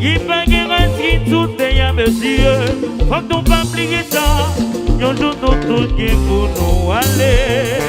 Il pas de racine sous terre, monsieur. Faut que nous pas oublier ça. Un jour nous tous pour nous aller.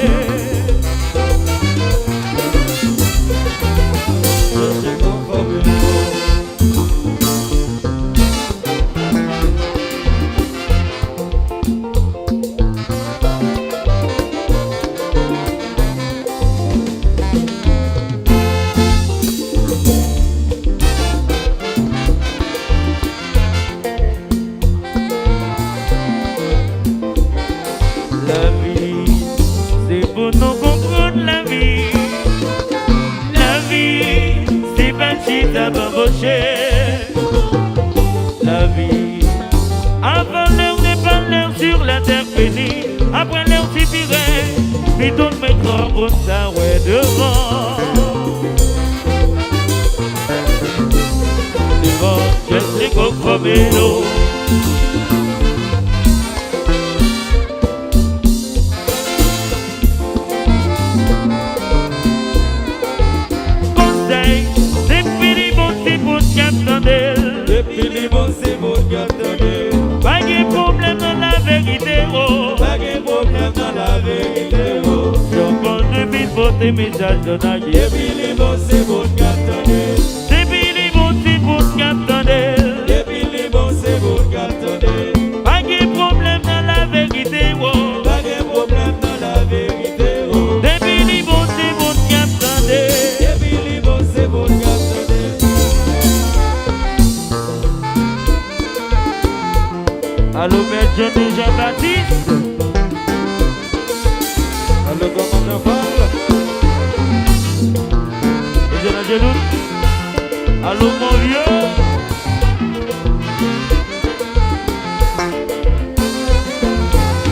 La vie, avant l'heure n'est pas l'heure sur la terre bénie. Après l'heure suffirait, puis d'autres mettront pour ça, ouais, devant. Devant, je sais qu'on promet l'eau. Conseil, depuis les bons, c'est pour qu'attendez. Depuis les bons, c'est pour qu'attendez. Pas de problème dans la vérité, oh. Pas de problème dans la vérité, oh. Je pense depuis votre message de Nagui. Depuis les bons, c'est pour qu'attendez. Depuis les bons, c'est pour qu'attendez. Depuis les bons, c'est pour qu'attendez. Pas de problème dans la vérité, oh. Pas de problème dans la vérité, oh. Depuis les bons, c'est pour qu'attendez. Depuis les bons, c'est pour qu'attendez. Allô, Maître Jean-Baptiste. Allô, commandant Paul. Et Jean Angelou. Allô,